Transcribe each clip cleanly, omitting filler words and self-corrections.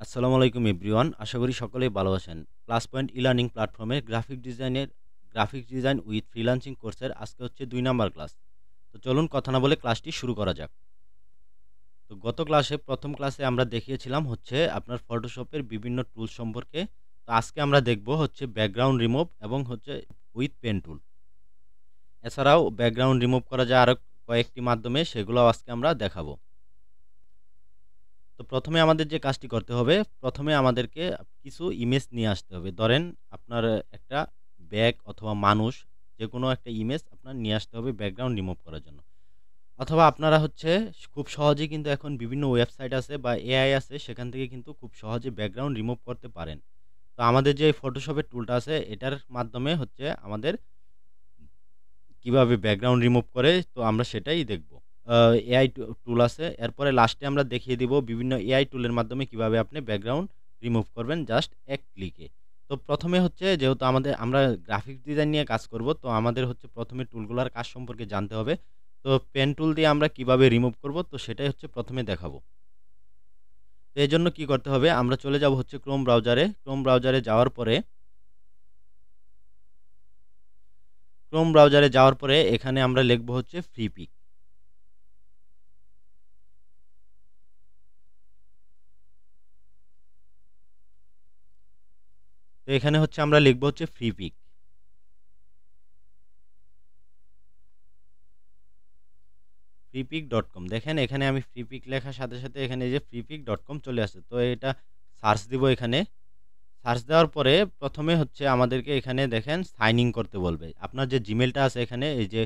আসসালামু আলাইকুম এভরিওয়ান। আশা করি সকলেই ভালো আছেন। প্লাস পয়েন্ট ই-লার্নিং প্ল্যাটফর্মে গ্রাফিক ডিজাইন উইথ ফ্রিল্যান্সিং কোর্সের আজকে হচ্ছে ২ নাম্বার ক্লাস। তো চলুন কথা না বলে ক্লাসটি শুরু করা যাক। তো গত ক্লাসে ১ম ক্লাসে আমরা দেখিয়েছিলাম হচ্ছে আপনার ফটোশপের বিভিন্ন টুলস সম্পর্কে। তো আজকে আমরা দেখব হচ্ছে ব্যাকগ্রাউন্ড রিমুভ এবং হচ্ছে উইথ পেন টুল। এছাড়াও ব্যাকগ্রাউন্ড রিমুভ করা যায় আরও কয়েকটি মাধ্যমে, সেগুলোও আজকে আমরা দেখাবো। তো প্রথমে আমাদের যে কাজটি করতে হবে, প্রথমে আমাদেরকে কিছু ইমেজ নিয়ে আসতে হবে। ধরেন আপনার একটা ব্যাগ অথবা মানুষ, যেকোনো একটা ইমেজ আপনার নিয়ে আসতে হবে ব্যাকগ্রাউন্ড রিমুভ করার জন্য। অথবা আপনারা হচ্ছে খুব সহজেই কিন্তু এখন বিভিন্ন ওয়েবসাইট আছে বা এআই আছে, সেখান থেকে কিন্তু খুব সহজে ব্যাকগ্রাউন্ড রিমুভ করতে পারেন। তো আমাদের যে ফটোশপের টুলটা আছে, এটার মাধ্যমে হচ্ছে আমাদের কিভাবে ব্যাকগ্রাউন্ড রিমুভ করে, তো আমরা সেটাই দেখব। এআই টুল আছে। এরপরে লাস্টে আমরা দেখিয়ে দিব বিভিন্ন এআই টুলের মাধ্যমে কিভাবে আপনি ব্যাকগ্রাউন্ড রিমুভ করবেন জাস্ট এক ক্লিকে। তো প্রথমে হচ্ছে যেহেতু আমরা গ্রাফিক্স ডিজাইন নিয়ে কাজ করব, তো আমাদের হচ্ছে প্রথমে টুলগুলার কাজ সম্পর্কে জানতে হবে। তো পেন টুল দিয়ে আমরা কিভাবে রিমুভ করব, তো সেটাই হচ্ছে প্রথমে দেখাবো। তো এজন্য কি করতে হবে, আমরা চলে যাব হচ্ছে ক্রোম ব্রাউজারে। ক্রোম ব্রাউজারে যাওয়ার পরে এখানে আমরা লিখব হচ্ছে ফ্রি পিক। তো এখানে হচ্ছে আমরা লিখব হচ্ছে ফ্রি পিক। freepik.com। দেখেন এখানে আমি ফ্রিপিক লেখার সাথে সাথে এখানে এই যে freepik.com চলে আসছে। তো এটা সার্চ দিব। এখানে সার্চ দেওয়ার পরে প্রথমে হচ্ছে আমাদেরকে এখানে দেখেন সাইন ইন করতে বলবে। আপনার যে জিমেলটা আছে এখানে, এই যে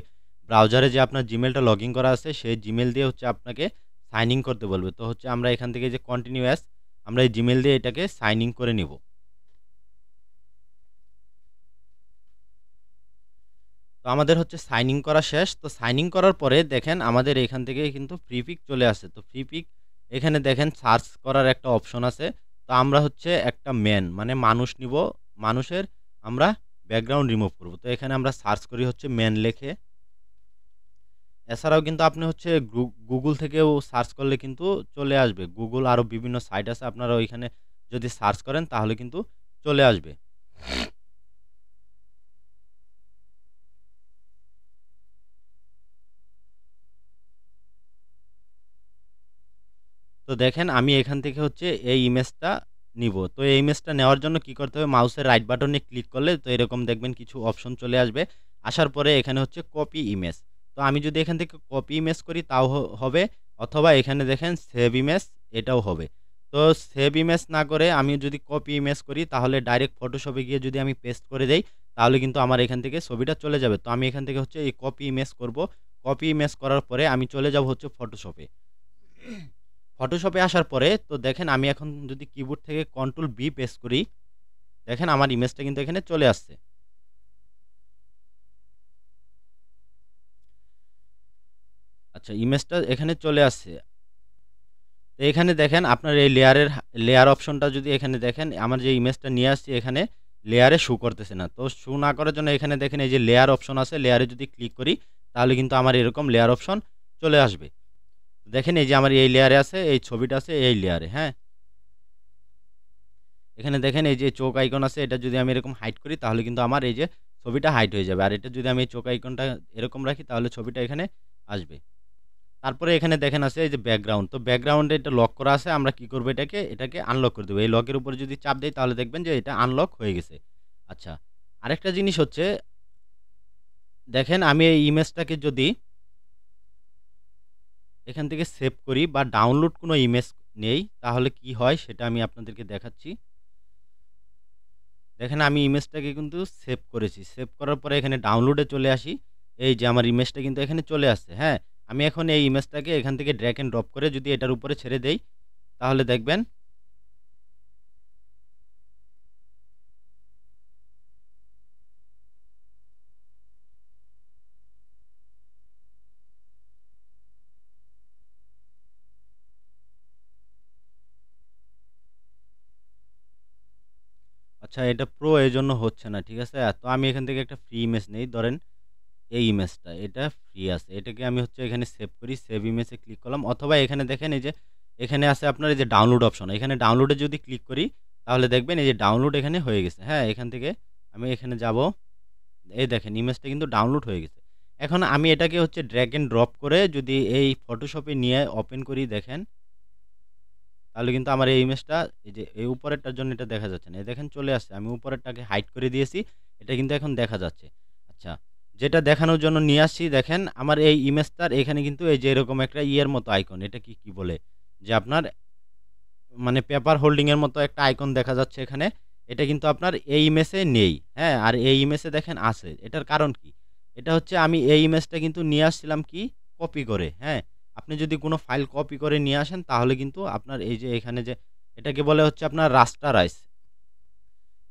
ব্রাউজারে যে আপনার জিমেলটা লগ ইন করা আছে, সেই জিমেল দিয়ে হচ্ছে আপনাকে সাইন ইন করতে বলবে। তো হচ্ছে আমরা এখান থেকে যে কন্টিনিউ অ্যাজ, আমরা এই জিমেল দিয়ে এটাকে সাইন ইন করে নিব। তো আমাদের হচ্ছে সাইন ইন করা শেষ। তো সাইন ইন করার পরে দেখেন আমাদের এখান থেকে কিন্তু ফ্রিপিক চলে আসে। তো ফ্রিপিক এখানে দেখেন সার্চ করার একটা অপশন আছে। তো আমরা হচ্ছে একটা ম্যান মানে মানুষ নিব, মানুষের আমরা ব্যাকগ্রাউন্ড রিমুভ করব। তো এখানে আমরা সার্চ করি হচ্ছে ম্যান লেখে। এছাড়াও কিন্তু আপনি হচ্ছে গুগল থেকেও সার্চ করলে কিন্তু চলে আসবে। গুগল আরও বিভিন্ন সাইট আছে, আপনারা ওইখানে যদি সার্চ করেন তাহলে কিন্তু চলে আসবে। তো দেখেন আমি এখান থেকে হচ্ছে এই ইমেজটা নিব। তো এই ইমেজটা নেওয়ার জন্য কি করতে হবে, মাউসের রাইট বাটনে ক্লিক করলে তো এরকম দেখবেন কিছু অপশন চলে আসবে। আসার পরে এখানে হচ্ছে কপি ইমেজ। তো আমি যদি এখান থেকে কপি ইমেজ করি তাও হবে, অথবা এখানে দেখেন সেভ ইমেজ, এটাও হবে। তো সেভ ইমেজ না করে আমি যদি কপি ইমেজ করি, তাহলে ডাইরেক্ট ফটোশপে গিয়ে যদি আমি পেস্ট করে দেই, তাহলে কিন্তু আমার এখান থেকে ছবিটা চলে যাবে। তো আমি এখান থেকে হচ্ছে এই কপি ইমেজ করব। কপি ইমেজ করার পরে আমি চলে যাব হচ্ছে ফটোশপে। ফটোশপে আসার পরে তো দেখেন আমি এখন যদি কিবোর্ড থেকে কন্ট্রোল বি প্রেস করি, দেখেন আমার ইমেজটা কিন্তু এখানে চলে আসছে। আচ্ছা, ইমেজটা এখানে চলে আসছে। তো এখানে দেখেন আপনার এই লেয়ার অপশনটা যদি এখানে দেখেন, আমার যে ইমেজটা নিয়ে আসছি এখানে লেয়ারে শো করতেছে না। তো শো না করার জন্য এখানে দেখেন এই যে লেয়ার অপশন আছে, লেয়ারে যদি ক্লিক করি তাহলে কিন্তু আমার এরকম লেয়ার অপশন চলে আসবে। দেখেন এই যে আমার এই লেয়ারে আছে, এই ছবিটা আছে এই লেয়ারে। হ্যাঁ, এখানে দেখেন এই যে চোখ আইকন আছে, এটা যদি আমি এরকম হাইড করি তাহলে কিন্তু আমার এই যে ছবিটা হাইড হয়ে যাবে। আর এটা যদি আমি চোখ আইকনটা এরকম রাখি তাহলে ছবিটা এখানে আসবে। তারপরে এখানে দেখেন আছে এই যে ব্যাকগ্রাউন্ড। তো ব্যাকগ্রাউন্ডে এটা লক করা আছে, আমরা কি করব, এটাকে আনলক করে দেবো। এই লকের উপরে যদি চাপ দেই তাহলে দেখবেন যে এটা আনলক হয়ে গেছে। আচ্ছা, আরেকটা জিনিস হচ্ছে দেখেন আমি এই ইমেজটাকে যদি এখান থেকে সেভ করি বা ডাউনলোড কোনো ইমেজ নেই, তাহলে কি হয় সেটা আমি আপনাদেরকে দেখাচ্ছি। দেখেন আমি ইমেজটাকে কিন্তু সেভ করেছি। সেভ করার পরে এখানে ডাউনলোডে চলে আসি। এই যে আমার ইমেজটা কিন্তু এখানে চলে আসছে। হ্যাঁ, আমি এখন এই ইমেজটাকে এখান থেকে ড্র্যাগ এন্ড ড্রপ করে যদি এটার উপরে ছেড়ে দেই, তাহলে দেখবেন আচ্ছা এটা প্রো এই জন্য হচ্ছে না, ঠিক আছে। তো আমি এখান থেকে একটা ফ্রি ইমেজ নেই, ধরেন এই ইমেজটা, এটা ফ্রি আছে, এটাকে আমি হচ্ছে এখানে সেভ করি। সেভ ইমেজে ক্লিক করলাম, অথবা এখানে দেখেন এই যে এখানে আছে আপনার এই যে ডাউনলোড অপশন। এখানে ডাউনলোডে যদি ক্লিক করি তাহলে দেখবেন এই যে ডাউনলোড এখানে হয়ে গেছে। হ্যাঁ, এখান থেকে আমি এখানে যাব। এই দেখেন ইমেজটা কিন্তু ডাউনলোড হয়ে গেছে। এখন আমি এটাকে হচ্ছে ড্র্যাগ এন্ড ড্রপ করে যদি এই ফটোশপে নিয়ে ওপেন করি দেখেন, তাহলে কিন্তু আমার এই ইমেজটা এই যে এই উপরেরটার জন্য এটা দেখা যাচ্ছে না। এই দেখেন চলে আসছে। আমি উপরেরটাকে হাইড করে দিয়েছি। এটা কিন্তু এখন দেখা যাচ্ছে। আচ্ছা, যেটা দেখানোর জন্য নিয়ে আসছি দেখেন আমার এই ইমেজটার এখানে কিন্তু এই যে এরকম একটা ইয়ের মতো আইকন। এটা কি বলে? যে আপনার মানে পেপার হোল্ডিং এর মতো একটা আইকন দেখা যাচ্ছে এখানে। এটা কিন্তু আপনার এই ইমেজে নেই। হ্যাঁ? আর এই ইমেজে দেখেন আছে। এটার কারণ কি? এটা হচ্ছে আমি এই ইমেজটা কিন্তু নিয়ে আসছিলাম কি কপি করে। হ্যাঁ? আপনি যদি কোনো ফাইল কপি করে নিয়ে আসেন তাহলে কিন্তু আপনার এই যে এখানে যে এটাকে বলে হচ্ছে আপনার রাস্টারাইজ।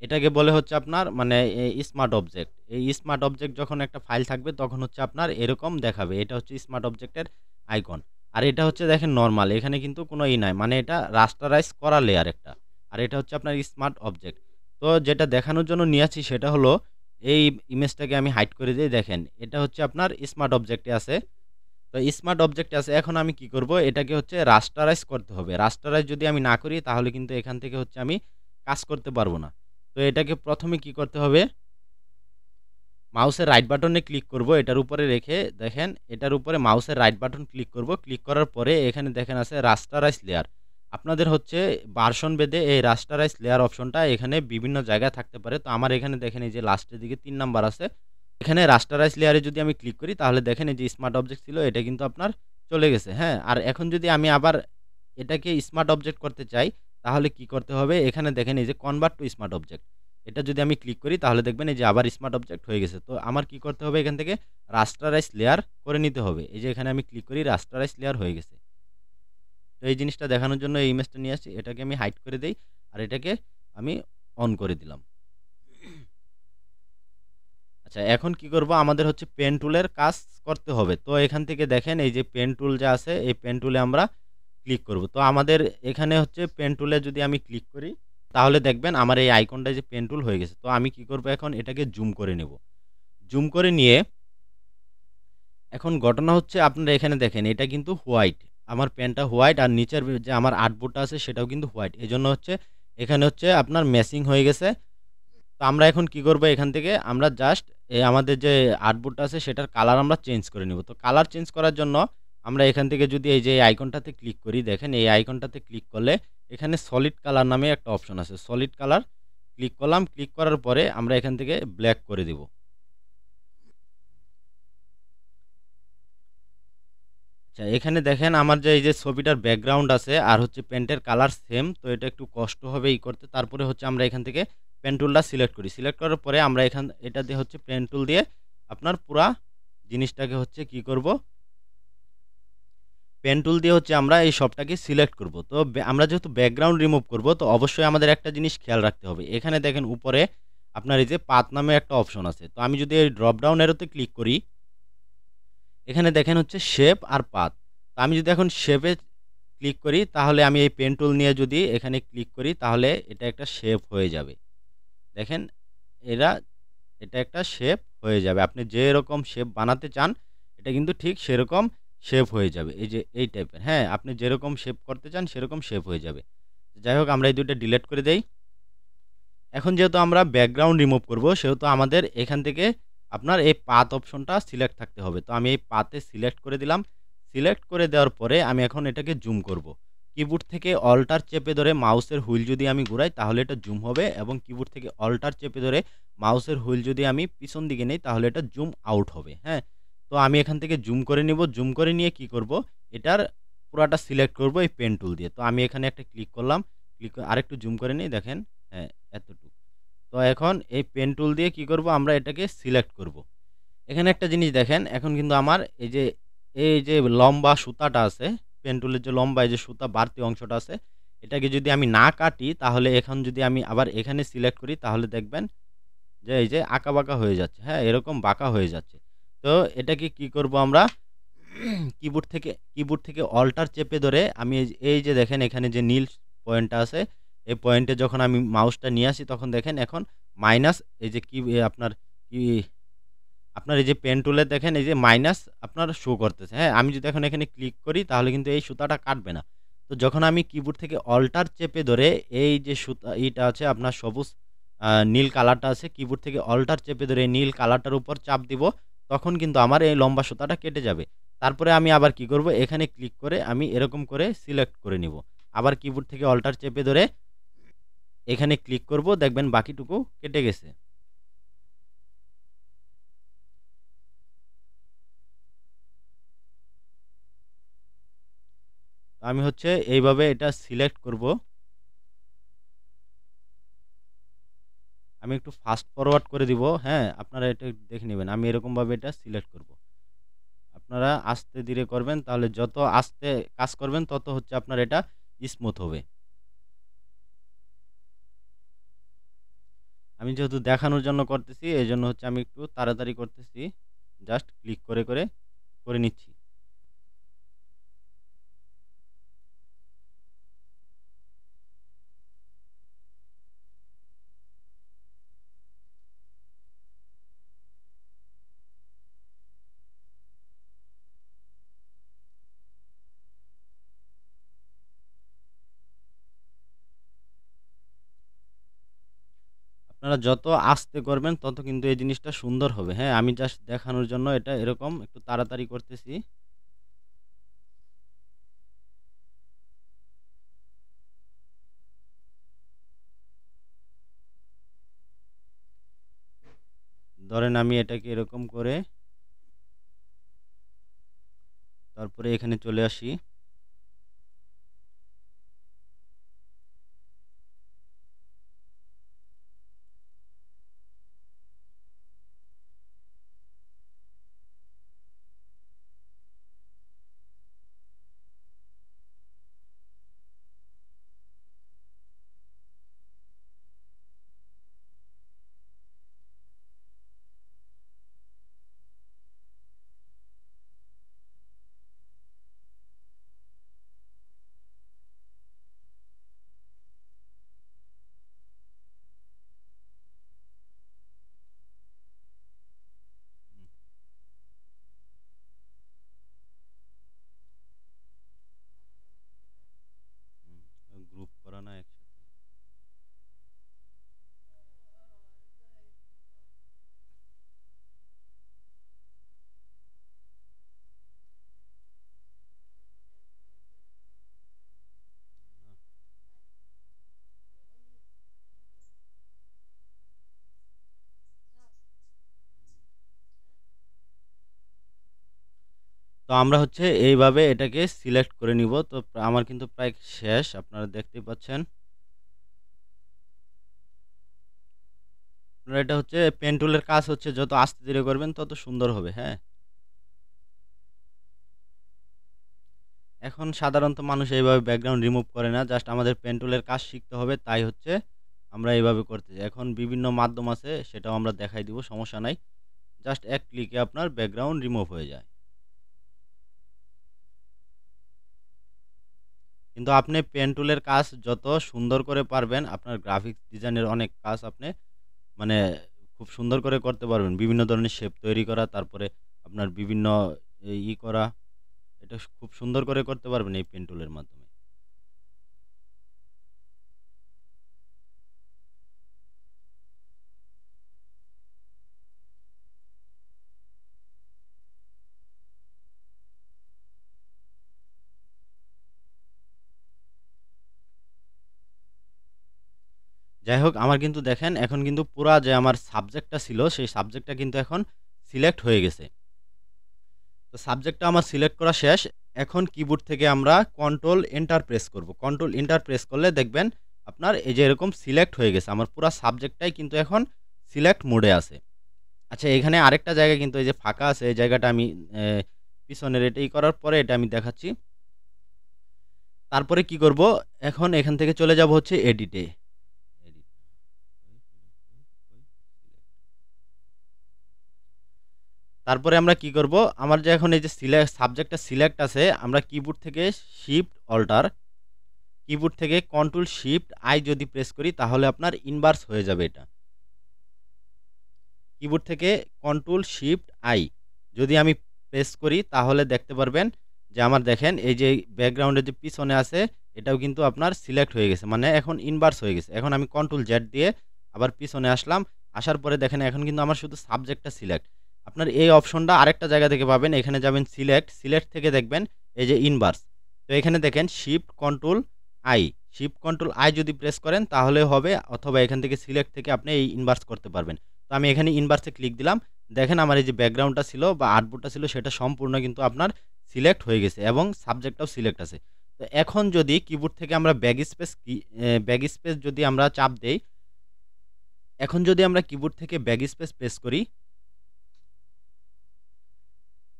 এটাকে বলে হচ্ছে আপনার মানে স্মার্ট অবজেক্ট। এই স্মার্ট অবজেক্ট যখন একটা ফাইল থাকবে তখন হচ্ছে আপনার এরকম দেখাবে। এটা হচ্ছে স্মার্ট অবজেক্টের আইকন। আর এটা হচ্ছে দেখেন নরমাল। এখানে কিন্তু কোনো নাই। মানে এটা রাস্টারাইজ করা লেয়ার একটা। আর এটা হচ্ছে আপনার স্মার্ট অবজেক্ট। তো যেটা দেখানোর জন্য নিয়ে আছি সেটা হলো এই ইমেজটাকে আমি হাইড করে দেই দেখেন। এটা হচ্ছে আপনার স্মার্ট অবজেক্টে আছে। তো স্মার্ট অবজেক্টে আছে। এখন আমি কি করব? এটাকে হচ্ছে রাস্টারাইজ করতে হবে। রাস্টারাইজ যদি আমি না করি তাহলে কিন্তু এখান থেকে হচ্ছে আমি কাজ করতে পারব না। তো এটাকে প্রথমে কি করতে হবে? মাউসের রাইট বাটনে ক্লিক করব এটার উপরে রেখে দেখেন এটার উপরে মাউসের রাইট বাটন ক্লিক করব। ক্লিক করার পরে এখানে দেখেন আছে রাস্টারাইজ লেয়ার। আপনাদের হচ্ছে ভার্সন ভেদে এই রাস্টারাইজ লেয়ার অপশনটা এখানে বিভিন্ন জায়গায় থাকতে পারে। তো আমার এখানে দেখেন এই যে লাস্টের দিকে ৩ নাম্বার আছে। এখানে রাস্টারাইজ লেয়ারে যদি আমি ক্লিক করি তাহলে দেখেন এই যে স্মার্ট অবজেক্ট ছিল এটা কিন্তু আপনার চলে গেছে। হ্যাঁ? আর এখন যদি আমি আবার এটাকে স্মার্ট অবজেক্ট করতে চাই তাহলে কি করতে হবে? এখানে দেখেন এই যে কনভার্ট টু স্মার্ট অবজেক্ট। এটা যদি আমি ক্লিক করি তাহলে দেখবেন এই যে আবার স্মার্ট অবজেক্ট হয়ে গেছে। তো আমার কি করতে হবে এখান থেকে রাস্টারাইজ লেয়ার করে নিতে হবে। এই যে এখানে আমি ক্লিক করি রাস্টারাইজ লেয়ার হয়ে গেছে। তো এই জিনিসটা দেখানোর জন্য এই ইমেজটা নিয়ে আসছি। এটাকে আমি হাইড করে দেই আর এটাকে আমি অন করে দিলাম। আচ্ছা, এখন কি করব? আমাদের হচ্ছে পেন টুলের কাজ করতে হবে। তো এখান থেকে দেখেন এই যে পেন টুল যা আছে এই পেন টুলে আমরা ক্লিক করব। তো আমাদের এখানে হচ্ছে পেন টুলে যদি আমি ক্লিক করি তাহলে দেখবেন আমার এই আইকনটা যে পেন টুল হয়ে গেছে। তো আমি কি করব এখন এটাকে জুম করে নেব। জুম করে নিয়ে এখন ঘটনা হচ্ছে আপনারা এখানে দেখেন এটা কিন্তু হোয়াইট। আমার পেনটা হোয়াইট আর নিচের যে আমার আর্টবোর্ডটা আছে সেটাও কিন্তু হোয়াইট। এজন্য হচ্ছে এখানে হচ্ছে আপনার ম্যাচিং হয়ে গেছে। তো আমরা এখন কি করব? এখান থেকে আমরা জাস্ট আমাদের যে আর্টবোর্ডটা আছে সেটার কালার আমরা চেঞ্জ করে নিব। তো কালার চেঞ্জ করার জন্য আমরা এখান থেকে যদি এই যে এই আইকনটাতে ক্লিক করি দেখেন এই আইকনটাতে ক্লিক করলে এখানে সলিড কালার নামে একটা অপশন আছে। সলিড কালার ক্লিক করলাম। ক্লিক করার পরে আমরা এখান থেকে ব্ল্যাক করে দিব। আচ্ছা, এখানে দেখেন আমার যে এই যে ছবিটার ব্যাকগ্রাউন্ড আছে আর হচ্ছে পেন্টের কালার সেম। তো এটা একটু কষ্ট হবে করতে। তারপরে হচ্ছে আমরা এখান থেকে পেন টুলটা সিলেক্ট করি। সিলেক্ট করার পরে আমরা এটা দিয়ে হচ্ছে পেন টুল দিয়ে আপনার পুরা জিনিসটাকে হচ্ছে কি করব? পেন টুল দিয়ে হচ্ছে আমরা এই সবটাকে সিলেক্ট করব। তো আমরা যেহেতু ব্যাকগ্রাউন্ড রিমুভ করব তো অবশ্যই আমাদের একটা জিনিস খেয়াল রাখতে হবে। এখানে দেখেন উপরে আপনার এই যে পাথ নামে একটা অপশন আছে। তো আমি যদি এই ড্রপ ডাউন এরোতে ক্লিক করি এখানে দেখেন হচ্ছে শেপ আর পাথ। তো আমি যদি এখন শেপে ক্লিক করি তাহলে আমি এই পেন টুল নিয়ে যদি এখানে ক্লিক করি তাহলে এটা একটা শেপ হয়ে যাবে। দেখেন এরা এটা একটা শেপ হয়ে যাবে। আপনি যেরকম শেপ বানাতে চান এটা কিন্তু ঠিক সেরকম শেপ হয়ে যাবে। এই যে এই টাইপের। হ্যাঁ, আপনি যেরকম শেপ করতে চান সেরকম শেপ হয়ে যাবে। যাই হোক আমরা এই ২ টা ডিলিট করে দেই। এখন যেহেতু আমরা ব্যাকগ্রাউন্ড রিমুভ করব সেহেতু আমাদের এখান থেকে আপনার এই পাথ অপশনটা সিলেক্ট থাকতে হবে। তো আমি এই পাথে সিলেক্ট করে দিলাম। সিলেক্ট করে দেওয়ার পরে আমি এখন এটাকে জুম করব। কিবোর্ড থেকে অল্টার চেপে ধরে মাউসের হুইল যদি আমি ঘুরাই তাহলে এটা জুম হবে এবং কিবোর্ড থেকে অল্টার চেপে ধরে মাউসের হুইল যদি আমি পিছন দিকে নেই তাহলে এটা জুম আউট হবে। হ্যাঁ? তো আমি এখান থেকে জুম করে নিব। জুম করে নিয়ে কি করব? এটার পুরাটা সিলেক্ট করব এই পেন টুল দিয়ে। তো আমি এখানে একটা ক্লিক করলাম। আরেকটু জুম করে নিই দেখেন। হ্যাঁ, এতটুকু। তো এখন এই পেন টুল দিয়ে কি করব? আমরা এটাকে সিলেক্ট করব। এখানে একটা জিনিস দেখেন এখন কিন্তু আমার এই যে লম্বা সুতাটা আছে, পেন টুলের যে লম্বা এই যে সুতা বাড়তি অংশটা আছে, এটাকে যদি আমি না কাটি তাহলে এখন যদি আমি আবার এখানে সিলেক্ট করি তাহলে দেখবেন যে এই যে আঁকা-বাঁকা হয়ে যাচ্ছে। হ্যাঁ? এরকম বাঁকা হয়ে যাচ্ছে। তো এটাকে কি করব আমরা? কিবোর্ড থেকে অল্টার চেপে ধরে আমি এই যে দেখেন এখানে যে নীল পয়েন্টটা আছে, এই পয়েন্টে যখন আমি মাউসটা নিয়ে আসি তখন দেখেন এখন মাইনাস এই যে কি আপনার এই যে পেন টুলে দেখেন এই যে মাইনাস আপনার শো করতেছে। হ্যাঁ? আমি যদি এখন এখানে ক্লিক করি তাহলে কিন্তু এই সুতাটা কাটবে না। তো যখন আমি কিবোর্ড থেকে অল্টার চেপে ধরে এই যে সুতা এইটা আছে আপনার সবুজ নীল কালারটা আছে, কিবোর্ড থেকে অল্টার চেপে ধরে এই নীল কালারটার উপর চাপ দিব, তখন কিন্তু আমার এই লম্বা সুতাটা কেটে যাবে। তারপরে আমি আবার কি করব, এখানে ক্লিক করে আমি এরকম করে সিলেক্ট করে নিব। আবার কিবোর্ড থেকে অল্টার চেপে ধরে এখানে ক্লিক করব, দেখবেন বাকিটুকু কেটে গেছে। আমি হচ্ছে এইভাবে এটা সিলেক্ট করব। আমি একটু ফাস্ট ফরওয়ার্ড করে দিব, হ্যাঁ আপনারা এটা দেখে নেবেন। আমি এরকমভাবে এটা সিলেক্ট করব। আপনারা আস্তে ধীরে করবেন, তাহলে যত আস্তে কাজ করবেন তত হচ্ছে আপনার এটা স্মুথ হবে। আমি যেহেতু দেখানোর জন্য করতেছি, এই জন্য হচ্ছে আমি একটু তাড়াতাড়ি করতেছি, জাস্ট ক্লিক করে করে করে নিচ্ছি। আপনারা যত আস্তে করবেন তত কিন্তু এই জিনিসটা সুন্দর হবে। হ্যাঁ, আমি জাস্ট দেখানোর জন্য এটা এরকম একটু তাড়াতাড়ি করতেছি। ধরেন আমি এটাকে এরকম করে তারপরে এখানে চলে আসি। গ্রুপ করা না একসাথে। তো আমরা হচ্ছে এইভাবে এটাকে সিলেক্ট করে নিব। তো আমার কিন্তু প্রায় শেষ, আপনারা দেখতেই পাচ্ছেন। আপনারা এটা হচ্ছে পেন টুলের কাজ হচ্ছে যত আস্তে ধীরে করবেন তত সুন্দর হবে। হ্যাঁ, এখন সাধারণত মানুষ এইভাবে ব্যাকগ্রাউন্ড রিমুভ করে না, জাস্ট আমাদের পেন টুলের কাজ শিখতে হবে, তাই হচ্ছে আমরা এইভাবে করতে যাই। এখন বিভিন্ন মাধ্যম আছে, সেটাও আমরা দেখাই দিব, সমস্যা নাই। জাস্ট এক ক্লিকে আপনার ব্যাকগ্রাউন্ড রিমুভ হয়ে যায়। কিন্তু আপনি পেন টুলের কাজ যত সুন্দর করে পারবেন, আপনার গ্রাফিক্স ডিজাইনের অনেক কাজ আপনি মানে খুব সুন্দর করে করতে পারবেন। বিভিন্ন ধরনের শেপ তৈরি করা, তারপরে আপনার বিভিন্ন করা, এটা খুব সুন্দর করে করতে পারবেন এই পেন টুলের মাধ্যমে। যাই হোক, আমার কিন্তু দেখেন এখন কিন্তু পুরা যে আমার সাবজেক্টটা ছিল সেই সাবজেক্টটা কিন্তু এখন সিলেক্ট হয়ে গেছে। তো সাবজেক্টটা আমার সিলেক্ট করা শেষ। এখন কিবোর্ড থেকে আমরা কন্ট্রোল এন্টার প্রেস করব। কন্ট্রোল এন্টার প্রেস করলে দেখবেন আপনার এই যে এরকম সিলেক্ট হয়ে গেছে। আমার পুরা সাবজেক্টটাই কিন্তু এখন সিলেক্ট মোডে আছে। আচ্ছা, এখানে আরেকটা জায়গা কিন্তু এই যে ফাঁকা আছে, এই জায়গাটা আমি পিছনের এটাই করার পরে এটা আমি দেখাচ্ছি। তারপরে কি করব, এখন এখান থেকে চলে যাব হচ্ছে এডিটে। তারপরে আমরা কি করব, আমার যে এখন এই যে সাবজেক্টটা সিলেক্ট আছে, আমরা কিবোর্ড থেকে শিফট অল্টার, কিবোর্ড থেকে কন্ট্রোল শিফট আই যদি প্রেস করি তাহলে আপনার ইনভার্স হয়ে যাবে। এটা কিবোর্ড থেকে কন্ট্রোল শিফট আই যদি আমি প্রেস করি তাহলে দেখতে পারবেন যে আমার দেখেন এই যে ব্যাকগ্রাউন্ডের যে পিছনে আছে এটাও কিন্তু আপনার সিলেক্ট হয়ে গেছে, মানে এখন ইনভার্স হয়ে গেছে। এখন আমি কন্ট্রোল জেড দিয়ে আবার পিছনে আসলাম, আসার পরে দেখেন এখন কিন্তু আমার শুধু সাবজেক্টটা সিলেক্ট। আপনার এই অপশনটা আরেকটা জায়গা থেকে পাবেন, এখানে যাবেন সিলেক্ট, সিলেক্ট থেকে দেখবেন এই যে ইনভার্স। তো এখানে দেখেন shift control I, shift control I যদি প্রেস করেন তাহলে হবে, অথবা এখান থেকে সিলেক্ট থেকে আপনি এই ইনভার্স করতে পারবেন। তো আমি এখানে ইনভার্সে ক্লিক দিলাম, দেখেন আমার এই যে ব্যাকগ্রাউন্ডটা ছিল বা আর্টবোর্ডটা ছিল সেটা সম্পূর্ণ কিন্তু আপনার সিলেক্ট হয়ে গেছে এবং সাবজেক্টটাও সিলেক্ট আছে। তো এখন যদি কিবোর্ড থেকে আমরা ব্যাক স্পেস যদি আমরা চাপ দেই, এখন যদি আমরা কিবোর্ড থেকে ব্যাক স্পেস প্রেস করি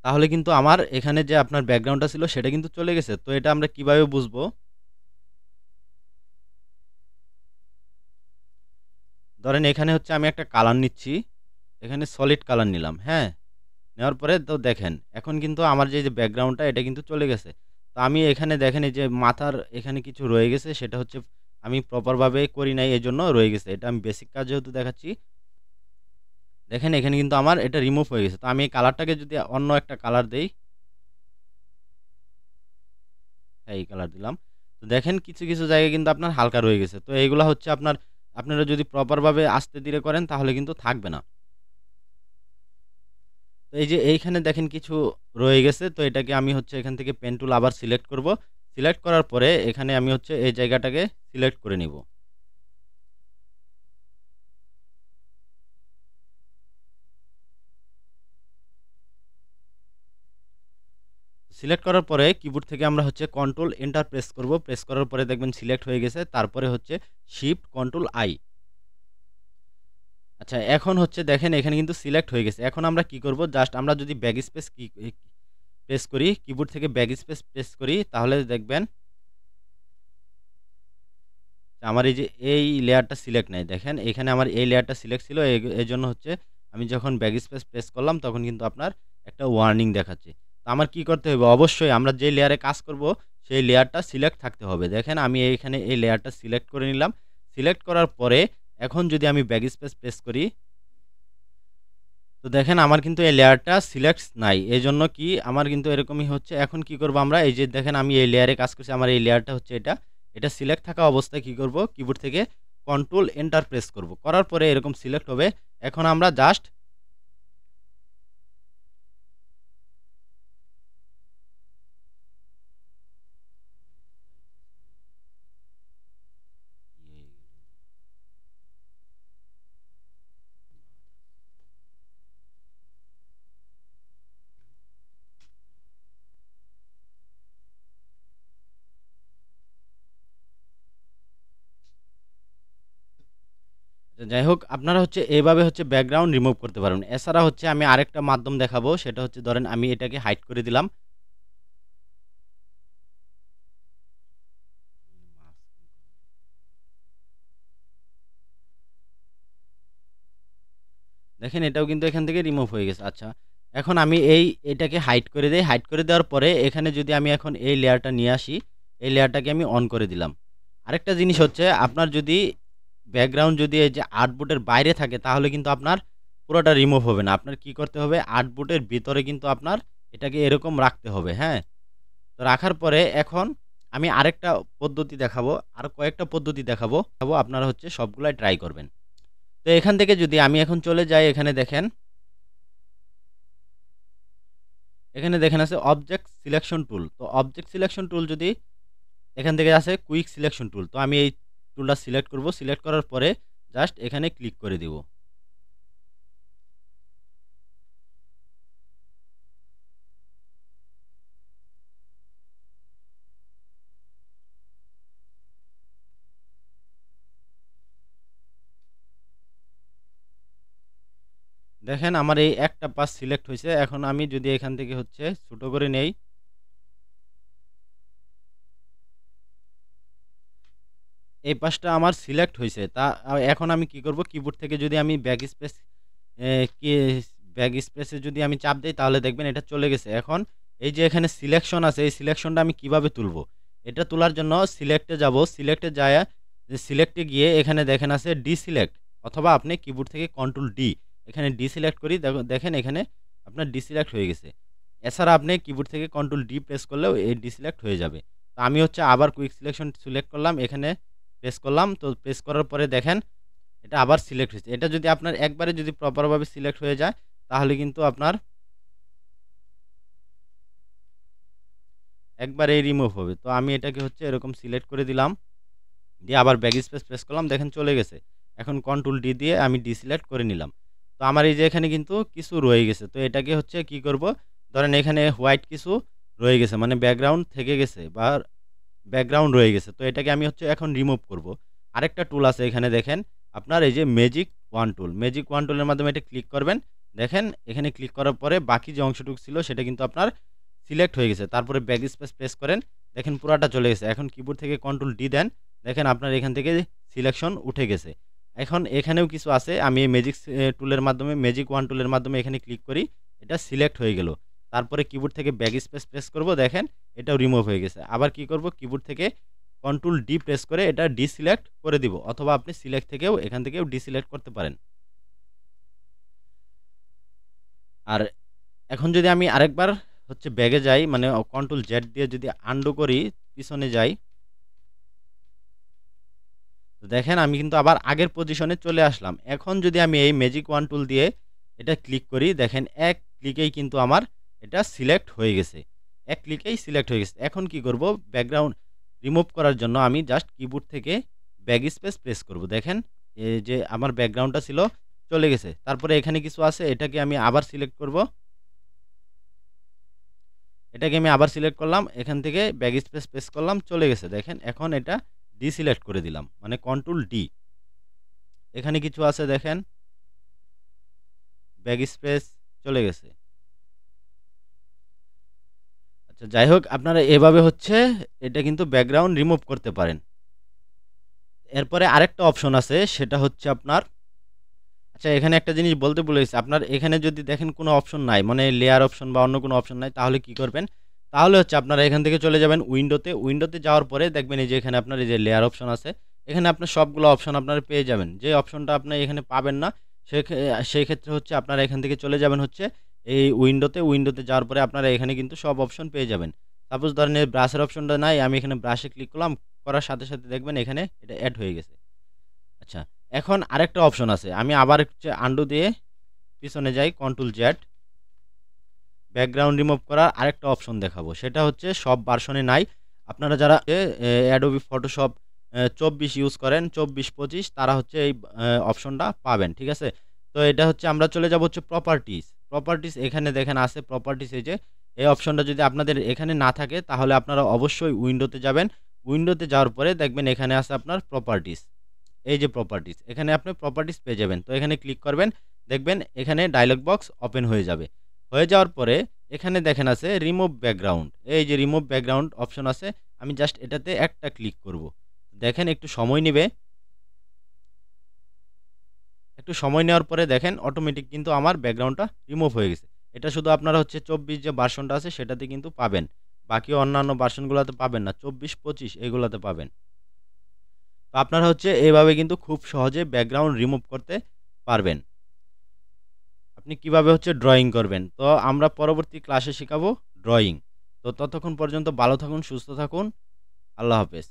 তাহলে কিন্তু আমার এখানে যে আপনার ব্যাকগ্রাউন্ডটা ছিল সেটা কিন্তু চলে গেছে। তো এটা আমরা কিভাবে বুঝবো? ধরেন এখানে হচ্ছে আমি একটা কালার নিচ্ছি, এখানে সলিড কালার নিলাম, হ্যাঁ, নেওয়ার পরে তো দেখেন এখন কিন্তু আমার যে ব্যাকগ্রাউন্ডটা এটা কিন্তু চলে গেছে। তো আমি এখানে দেখেন এই যে মাথার এখানে কিছু রয়ে গেছে, সেটা হচ্ছে আমি প্রপারভাবে করি নাই এই জন্য রয়ে গেছে। এটা আমি বেসিক কাজ যেহেতু দেখাচ্ছি, দেখেন এখানে কিন্তু আমার এটা রিমুভ হয়ে গেছে। তো আমি এই কালারটাকে যদি অন্য একটা কালার দেই, হ্যাঁ এই কালার দিলাম, তো দেখেন কিছু কিছু জায়গায় কিন্তু আপনার হালকা রয়ে গেছে। তো এইগুলা হচ্ছে আপনারা যদি প্রপারভাবে আস্তে ধীরে করেন তাহলে কিন্তু থাকবে না। তো এই যে এইখানে দেখেন কিছু রয়ে গেছে, তো এটাকে আমি হচ্ছে এখান থেকে পেন টুল আবার সিলেক্ট করব। সিলেক্ট করার পরে এখানে আমি হচ্ছে এই জায়গাটাকে সিলেক্ট করে নিব। সিলেক্ট করার পরে কিবোর্ড থেকে আমরা হচ্ছে কন্ট্রোল এন্টার প্রেস করব। প্রেস করার পরে দেখবেন সিলেক্ট হয়ে গেছে, তারপরে হচ্ছে শিফট কন্ট্রোল আই। আচ্ছা এখন হচ্ছে দেখেন এখানে কিন্তু সিলেক্ট হয়ে গেছে। এখন আমরা কি করব, জাস্ট আমরা যদি ব্যাক স্পেস কি প্রেস করি, কিবোর্ড থেকে ব্যাক স্পেস প্রেস করি, তাহলে দেখবেন আমার এই যে এই লেয়ারটা সিলেক্ট নাই। দেখেন এখানে আমার এই লেয়ারটা সিলেক্ট ছিল, এই জন্য হচ্ছে আমি যখন ব্যাক স্পেস প্রেস করলাম তখন কিন্তু আপনার একটা ওয়ার্নিং দেখাচ্ছে। তো আমার কি করতে হবে, অবশ্যই আমরা যে লেয়ারে কাজ করব সেই লেয়ারটা সিলেক্ট থাকতে হবে। দেখেন আমি এইখানে এই লেয়ারটা সিলেক্ট করে নিলাম। সিলেক্ট করার পরে এখন যদি আমি ব্যাক স্পেস প্রেস করি, তো দেখেন আমার কিন্তু এই লেয়ারটা সিলেক্ট নাই, এই জন্য কি আমার কিন্তু এরকমই হচ্ছে। এখন কি করব আমরা, এই যে দেখেন আমি এই লেয়ারে কাজ করছি, আমার এই লেয়ারটা হচ্ছে এটা সিলেক্ট থাকা অবস্থায় কি করব, কিবোর্ড থেকে কন্ট্রোল এন্টার প্রেস করব, করার পরে এরকম সিলেক্ট হবে। এখন আমরা জাস্ট যাই হোক, আপনারা হচ্ছে এইভাবে হচ্ছে ব্যাকগ্রাউন্ড রিমুভ করতে পারবেন। এছাড়া হচ্ছে আমি আরেকটা মাধ্যম দেখাবো, সেটা হচ্ছে ধরেন আমি এটাকে হাইড করে দিলাম। দেখেন এটাও কিন্তু এখান থেকে রিমুভ হয়ে গেছে। আচ্ছা এখন আমি এটাকে হাইড করে দেই। হাইড করে দেওয়ার পরে এখানে যদি আমি এখন এই লেয়ারটা নিয়ে আসি, এই লেয়ারটাকে আমি অন করে দিলাম। আরেকটা জিনিস হচ্ছে, আপনার যদি ব্যাকগ্রাউন্ড যদি এই যে আর্টবোর্ডের বাইরে থাকে তাহলে কিন্তু আপনার পুরোটা রিমুভ হবে না। আপনার কি করতে হবে, আর্টবোর্ডের ভিতরে কিন্তু আপনার এটাকে এরকম রাখতে হবে, হ্যাঁ। তো রাখার পরে এখন আমি আরেকটা পদ্ধতি দেখাবো, আর কয়েকটা পদ্ধতি দেখাবো, আপনারা হচ্ছে সবগুলাই ট্রাই করবেন। তো এখান থেকে যদি আমি এখন চলে যাই, এখানে দেখেন আছে অবজেক্ট সিলেকশন টুল। তো অবজেক্ট সিলেকশন টুল যদি এখান থেকে আছে কুইক সিলেকশন টুল, তো আমি এই টুলটা সিলেক্ট করব। সিলেক্ট করার পরে জাস্ট এখানে ক্লিক করে দিব। দেখেন আমার এই একটা পাস সিলেক্ট হয়েছে। এখন আমি যদি এখান থেকে হচ্ছে ছোট করে নেই, এই পাসটা আমার সিলেক্ট হয়েছে। তা এখন আমি কি করব, কিবোর্ড থেকে যদি আমি কি ব্যাক স্পেসে যদি আমি চাপ দিই তাহলে দেখবেন এটা চলে গেছে। এখন এই যে এখানে সিলেকশন আছে, এই সিলেকশনটা আমি কিভাবে তুলব, এটা তোলার জন্য সিলেক্টে যাব। সিলেক্টে যায়, সিলেক্টে গিয়ে এখানে দেখেন আছে ডিসিলেক্ট, অথবা আপনি কিবোর্ড থেকে কন্ট্রোল ডি, এখানে ডিসিলেক্ট করি, দেখেন এখানে আপনার ডিসিলেক্ট হয়ে গেছে। এছাড়া আপনি কিবোর্ড থেকে কন্ট্রোল ডি প্রেস করলেও এই ডিসিলেক্ট হয়ে যাবে। তো আমি হচ্ছে আবার কুইক সিলেকশন সিলেক্ট করলাম, এখানে প্রেস করলাম। তো প্রেস করার পরে দেখেন এটা আবার সিলেক্ট হয়েছে। এটা যদি আপনার একবারে যদি প্রপারভাবে সিলেক্ট হয়ে যায় তাহলে কিন্তু আপনার একবারে রিমুভ হবে। তো আমি এটাকে হচ্ছে এরকম সিলেক্ট করে দিলাম, দিয়ে আবার ব্যাক স্পেস প্রেস করলাম, দেখেন চলে গেছে। এখন কন্ট্রোল ডি দিয়ে আমি ডিসিলেক্ট করে নিলাম। তো আমার এই যে এখানে কিন্তু কিছু রয়ে গেছে। তো এটাকে হচ্ছে কি করব, ধরেন এখানে হোয়াইট কিছু রয়ে গেছে, মানে ব্যাকগ্রাউন্ড থেকে গেছে বা ব্যাকগ্রাউন্ড রয়ে গেছে। তো এটাকে আমি হচ্ছে এখন রিমুভ করব। আরেকটা টুল আছে এখানে দেখেন, আপনার এই যে ম্যাজিক ওয়ান টুল, ম্যাজিক ওয়ান টুলের মাধ্যমে এটা ক্লিক করবেন। দেখেন এখানে ক্লিক করার পরে বাকি যে অংশটুকু ছিল সেটা কিন্তু আপনার সিলেক্ট হয়ে গেছে। তারপরে ব্যাক স্পেস প্রেস করেন, দেখেন পুরাটা চলে গেছে। এখন কিবোর্ড থেকে কন্ট্রোল ডি দেন, দেখেন আপনার এখান থেকে সিলেকশন উঠে গেছে। এখন এখানেও কিছু আছে, আমি এই ম্যাজিক টুলের মাধ্যমে, ম্যাজিক ওয়ান টুলের মাধ্যমে এখানে ক্লিক করি, এটা সিলেক্ট হয়ে গেল। তারপরে কিবোর্ড থেকে ব্যাক স্পেস প্রেস করব, দেখেন এটাও রিমুভ হয়ে গেছে। আবার কি করব, কিবোর্ড থেকে কন্ট্রোল ডি প্রেস করে এটা ডিসিলেক্ট করে দিব, অথবা আপনি সিলেক্ট থেকেও এখান থেকেও ডিসিলেক্ট করতে পারেন। আর এখন যদি আমি আরেকবার হচ্ছে ব্যাগে যাই, মানে কন্ট্রোল জেড দিয়ে যদি আন্ডু করি, পিছনে যাই, তো দেখেন আমি কিন্তু আবার আগের পজিশনে চলে আসলাম। এখন যদি আমি এই ম্যাজিক ওয়ান টুল দিয়ে এটা ক্লিক করি, দেখেন এক ক্লিকেই কিন্তু আমার এটা সিলেক্ট হয়ে গেছে, এক ক্লিকেই সিলেক্ট হয়ে গেছে। এখন কি করব, ব্যাকগ্রাউন্ড রিমুভ করার জন্য আমি জাস্ট কিবোর্ড থেকে ব্যাক স্পেস প্রেস করব। দেখেন এই যে আমার ব্যাকগ্রাউন্ডটা ছিল চলে গেছে। তারপরে এখানে কিছু আছে, এটাকে আমি আবার সিলেক্ট করব, এটাকে আমি আবার সিলেক্ট করলাম, এখান থেকে ব্যাক স্পেস প্রেস করলাম, চলে গেছে। দেখেন এখন এটা ডিসিলেক্ট করে দিলাম, মানে কন্ট্রোল ডি। এখানে কিছু আছে দেখেন, ব্যাক স্পেস চলে গেছে। আচ্ছা যাই হোক, আপনারা এভাবে হচ্ছে এটা কিন্তু ব্যাকগ্রাউন্ড রিমুভ করতে পারেন। এরপরে আরেকটা অপশন আছে, সেটা হচ্ছে আপনার, আচ্ছা এখানে একটা জিনিস বলতে ভুলে গেছি, আপনার এখানে যদি দেখেন কোনো অপশন নাই, মানে লেয়ার অপশন বা অন্য কোনো অপশন নাই, তাহলে কি করবেন, তাহলে হচ্ছে আপনারা এখান থেকে চলে যাবেন উইন্ডোতে। উইন্ডোতে যাওয়ার পরে দেখবেন এই যে এখানে আপনার এই যে লেয়ার অপশন আছে, এখানে আপনার সবগুলো অপশন আপনারা পেয়ে যাবেন। যে অপশনটা আপনি এখানে পাবেন না, সেই ক্ষেত্রে হচ্ছে আপনারা এখান থেকে চলে যাবেন হচ্ছে এই উইন্ডোতে। উইন্ডোতে যাওয়ার পরে আপনারা এখানে কিন্তু সব অপশন পেয়ে যাবেন। সাপোজ ধরেন এই ব্রাশের অপশনটা নাই, আমি এখানে ব্রাশে ক্লিক করলাম, করার সাথে সাথে দেখবেন এখানে এটা অ্যাড হয়ে গেছে। আচ্ছা এখন আরেকটা অপশন আছে, আমি আবার হচ্ছে আন্ডু দিয়ে পিছনে যাই, কন্ট্রোল জেড, ব্যাকগ্রাউন্ড রিমুভ করার আরেকটা অপশন দেখাবো। সেটা হচ্ছে সব ভার্সনে নাই, আপনারা যারা অ্যাডোবি ফটোশপ 24 ইউজ করেন, 24-25, তারা হচ্ছে এই অপশনটা পাবেন, ঠিক আছে। তো এটা হচ্ছে আমরা চলে যাব হচ্ছে প্রপার্টিস। প্রপার্টিস এখানে দেখেন আছে প্রপার্টিস, এই যে এই অপশনটা যদি আপনাদের এখানে না থাকে তাহলে আপনারা অবশ্যই উইন্ডোতে যাবেন। উইন্ডোতে যাওয়ার পরে দেখবেন এখানে আছে আপনার প্রপার্টিস, এই যে প্রপার্টিস, এখানে আপনি প্রপার্টিস পেয়ে যাবেন। তো এখানে ক্লিক করবেন, দেখবেন এখানে ডায়লগ বক্স ওপেন হয়ে যাবে। হয়ে যাওয়ার পরে এখানে দেখেন আছে রিমুভ ব্যাকগ্রাউন্ড, এই যে রিমুভ ব্যাকগ্রাউন্ড অপশন আছে, আমি জাস্ট এটাতে একটা ক্লিক করব। দেখেন একটু সময় নেবে, একটু সময় নেওয়ার পরে দেখেন অটোমেটিক কিন্তু আমার ব্যাকগ্রাউন্ডটা রিমুভ হয়ে গেছে। এটা শুধু আপনারা হচ্ছে 24 যে ভার্সনটা আছে সেটাতে কিন্তু পাবেন, বাকি অন্যান্য ভার্সনগুলোতে পাবেন না, 24-25 এগুলোতে পাবেন। তো আপনারা হচ্ছে এইভাবে কিন্তু খুব সহজে ব্যাকগ্রাউন্ড রিমুভ করতে পারবেন। আপনি কিভাবে হচ্ছে ড্রয়িং করবেন, তো আমরা পরবর্তী ক্লাসে শেখাবো ড্রয়িং। তো ততক্ষণ পর্যন্ত ভালো থাকুন, সুস্থ থাকুন, আল্লাহ হাফেজ।